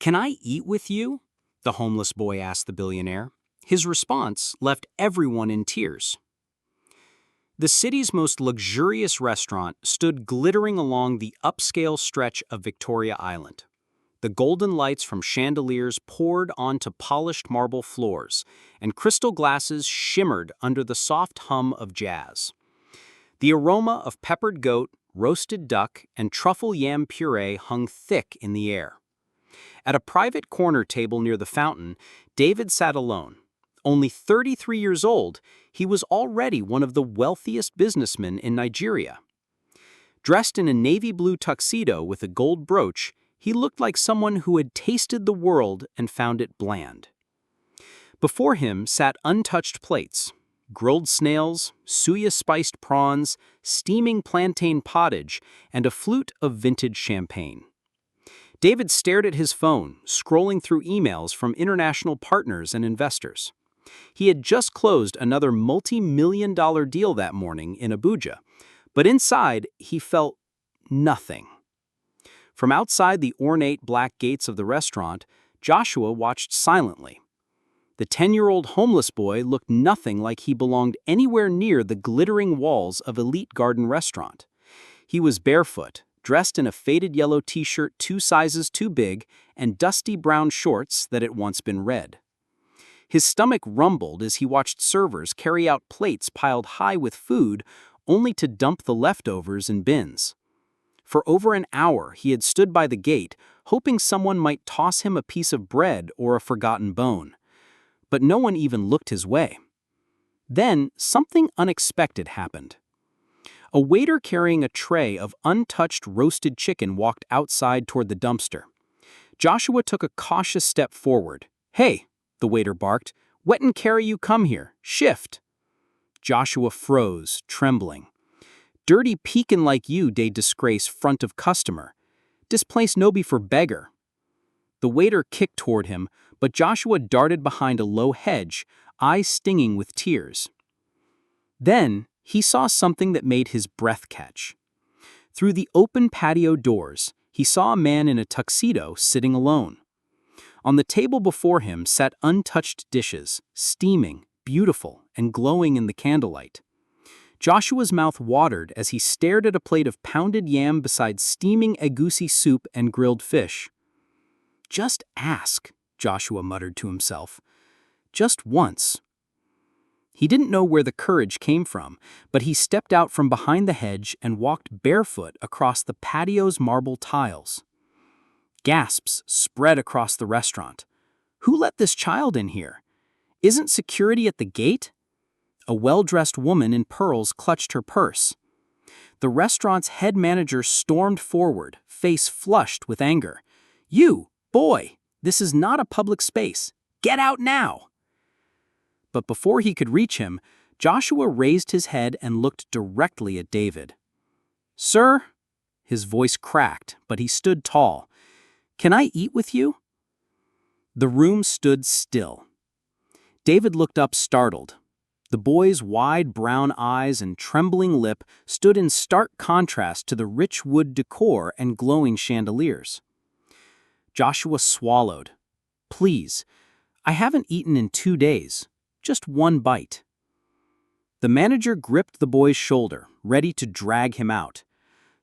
"Can I eat with you?" the homeless boy asked the billionaire. His response left everyone in tears. The city's most luxurious restaurant stood glittering along the upscale stretch of Victoria Island. The golden lights from chandeliers poured onto polished marble floors, and crystal glasses shimmered under the soft hum of jazz. The aroma of peppered goat, roasted duck, and truffle yam puree hung thick in the air. At a private corner table near the fountain, David sat alone. Only 33 years old, he was already one of the wealthiest businessmen in Nigeria. Dressed in a navy blue tuxedo with a gold brooch, he looked like someone who had tasted the world and found it bland. Before him sat untouched plates: grilled snails, suya-spiced prawns, steaming plantain pottage, and a flute of vintage champagne. David stared at his phone, scrolling through emails from international partners and investors. He had just closed another multi-million-dollar deal that morning in Abuja, but inside he felt nothing. From outside the ornate black gates of the restaurant, Joshua watched silently. The 10-year-old homeless boy looked nothing like he belonged anywhere near the glittering walls of Elite Garden Restaurant. He was barefoot, dressed in a faded yellow t-shirt 2 sizes too big and dusty brown shorts that had once been red. His stomach rumbled as he watched servers carry out plates piled high with food, only to dump the leftovers in bins. For over an hour, he had stood by the gate, hoping someone might toss him a piece of bread or a forgotten bone. But no one even looked his way. Then, something unexpected happened. A waiter carrying a tray of untouched roasted chicken walked outside toward the dumpster. Joshua took a cautious step forward. "Hey," the waiter barked, "wet and carry you come here. Shift." Joshua froze, trembling. "Dirty pekin' like you, dey disgrace front of customer. Dis place no be for beggar." The waiter kicked toward him, but Joshua darted behind a low hedge, eyes stinging with tears. Then he saw something that made his breath catch. Through the open patio doors, he saw a man in a tuxedo sitting alone. On the table before him sat untouched dishes, steaming, beautiful, and glowing in the candlelight. Joshua's mouth watered as he stared at a plate of pounded yam beside steaming egusi soup and grilled fish. "Just ask," Joshua muttered to himself. "Just once." He didn't know where the courage came from, but he stepped out from behind the hedge and walked barefoot across the patio's marble tiles. Gasps spread across the restaurant. Who let this child in here? Isn't security at the gate? A well-dressed woman in pearls clutched her purse. The restaurant's head manager stormed forward, face flushed with anger. "You, boy, this is not a public space. Get out now!" But before he could reach him, Joshua raised his head and looked directly at David. "Sir?" His voice cracked, but he stood tall. "Can I eat with you?" The room stood still. David looked up startled. The boy's wide brown eyes and trembling lip stood in stark contrast to the rich wood decor and glowing chandeliers. Joshua swallowed. "Please, I haven't eaten in 2 days. Just one bite." The manager gripped the boy's shoulder, ready to drag him out.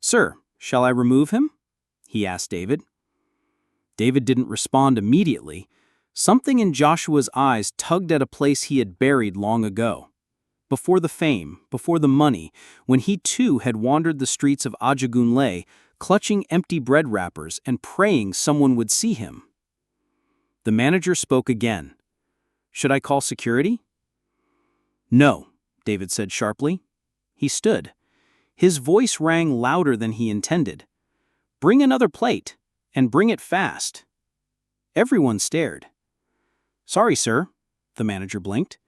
"Sir, shall I remove him?" he asked David. David didn't respond immediately. Something in Joshua's eyes tugged at a place he had buried long ago. Before the fame, before the money, when he too had wandered the streets of Ajagunle, clutching empty bread wrappers and praying someone would see him. The manager spoke again. "Should I call security?" "No," David said sharply. He stood. His voice rang louder than he intended. "Bring another plate, and bring it fast." Everyone stared. "Sorry, sir," the manager blinked.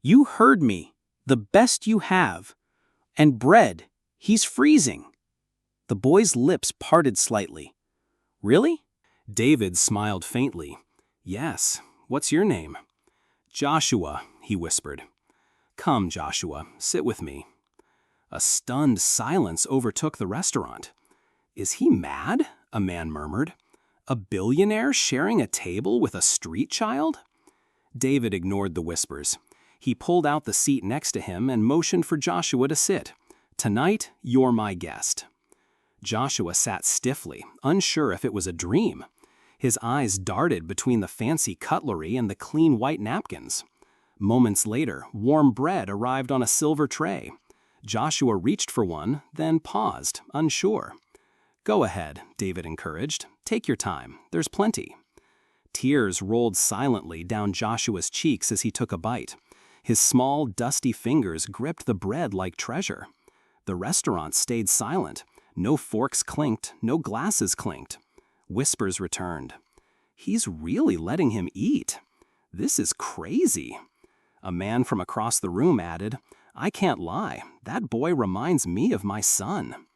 "You heard me. The best you have. And bread. He's freezing." The boy's lips parted slightly. "Really?" David smiled faintly. "Yes. What's your name?" "Joshua," he whispered. "Come, Joshua, sit with me." A stunned silence overtook the restaurant. "Is he mad?" a man murmured. A billionaire sharing a table with a street child? David ignored the whispers. He pulled out the seat next to him and motioned for Joshua to sit. "Tonight, you're my guest." Joshua sat stiffly, unsure if it was a dream. His eyes darted between the fancy cutlery and the clean white napkins. Moments later, warm bread arrived on a silver tray. Joshua reached for one, then paused, unsure. "Go ahead," David encouraged. "Take your time. There's plenty." Tears rolled silently down Joshua's cheeks as he took a bite. His small, dusty fingers gripped the bread like treasure. The restaurant stayed silent. No forks clinked, no glasses clinked. Whispers returned. "He's really letting him eat. This is crazy." A man from across the room added, "I can't lie, that boy reminds me of my son."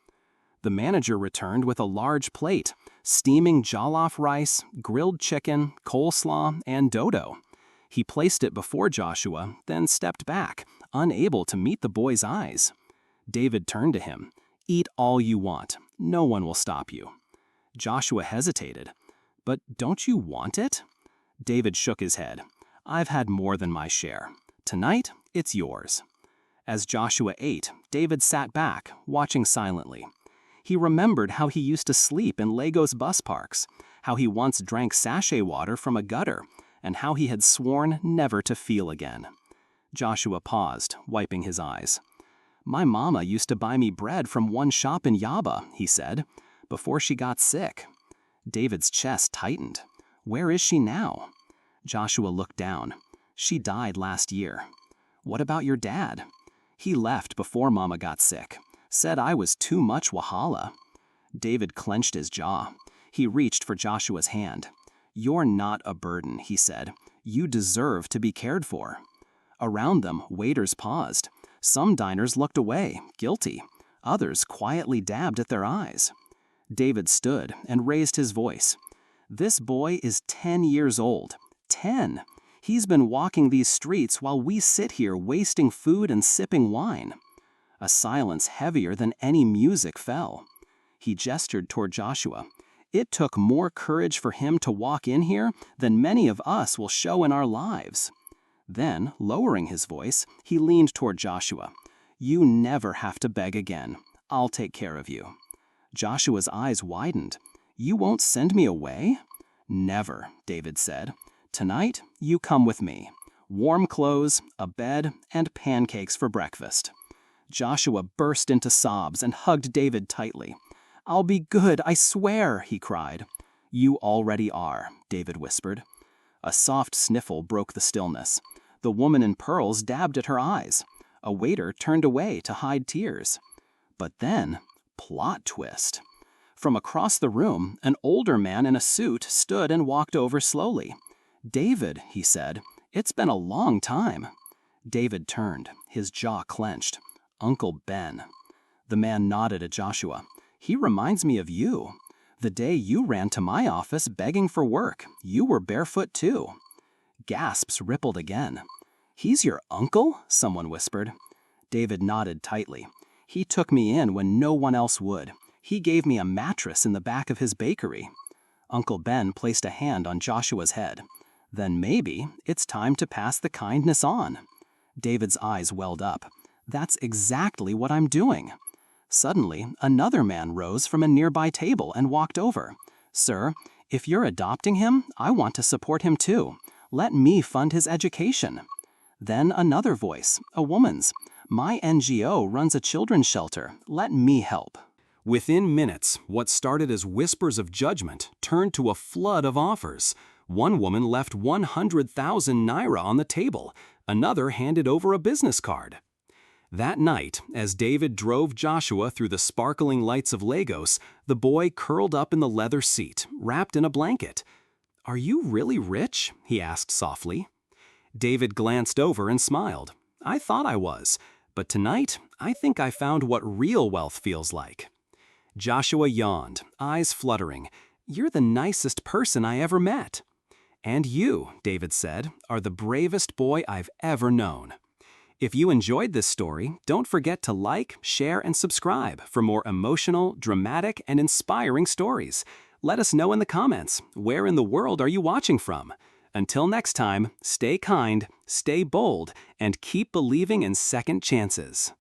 The manager returned with a large plate, steaming jollof rice, grilled chicken, coleslaw, and dodo. He placed it before Joshua, then stepped back, unable to meet the boy's eyes. David turned to him. "Eat all you want. No one will stop you." Joshua hesitated. "But don't you want it?" David shook his head. "I've had more than my share. Tonight, it's yours." As Joshua ate, David sat back, watching silently. He remembered how he used to sleep in Lagos bus parks, how he once drank sachet water from a gutter, and how he had sworn never to feel again. Joshua paused, wiping his eyes. "My mama used to buy me bread from one shop in Yaba," he said, "before she got sick." David's chest tightened. "Where is she now?" Joshua looked down. "She died last year." "What about your dad?" "He left before Mama got sick. Said I was too much wahala." David clenched his jaw. He reached for Joshua's hand. "You're not a burden," he said. "You deserve to be cared for." Around them, waiters paused. Some diners looked away, guilty. Others quietly dabbed at their eyes. David stood and raised his voice. "This boy is 10 years old. 10! He's been walking these streets while we sit here wasting food and sipping wine." A silence heavier than any music fell. He gestured toward Joshua. "It took more courage for him to walk in here than many of us will show in our lives." Then, lowering his voice, he leaned toward Joshua. "You never have to beg again. I'll take care of you." Joshua's eyes widened. "You won't send me away?" "Never," David said. "Tonight, you come with me. Warm clothes, a bed, and pancakes for breakfast." Joshua burst into sobs and hugged David tightly. "I'll be good, I swear," he cried. "You already are," David whispered. A soft sniffle broke the stillness. The woman in pearls dabbed at her eyes. A waiter turned away to hide tears. But then, plot twist. From across the room, an older man in a suit stood and walked over slowly. "David," he said, "it's been a long time." David turned, his jaw clenched. "Uncle Ben." The man nodded at Joshua. "He reminds me of you. The day you ran to my office begging for work, you were barefoot too." Gasps rippled again. "He's your uncle?" someone whispered. David nodded tightly. "He took me in when no one else would. He gave me a mattress in the back of his bakery." Uncle Ben placed a hand on Joshua's head. "Then maybe it's time to pass the kindness on." David's eyes welled up. "That's exactly what I'm doing." Suddenly, another man rose from a nearby table and walked over. "Sir, if you're adopting him, I want to support him too. Let me fund his education." Then another voice, a woman's. "My NGO runs a children's shelter. Let me help." Within minutes, what started as whispers of judgment turned to a flood of offers. One woman left 100,000 naira on the table. Another handed over a business card. That night, as David drove Joshua through the sparkling lights of Lagos, the boy curled up in the leather seat, wrapped in a blanket. "Are you really rich?" he asked softly. David glanced over and smiled. "I thought I was, but tonight I think I found what real wealth feels like." Joshua yawned, eyes fluttering. "You're the nicest person I ever met." "And you," David said, "are the bravest boy I've ever known." If you enjoyed this story, don't forget to like, share, and subscribe for more emotional, dramatic, and inspiring stories. Let us know in the comments, where in the world are you watching from? Until next time, stay kind, stay bold, and keep believing in second chances.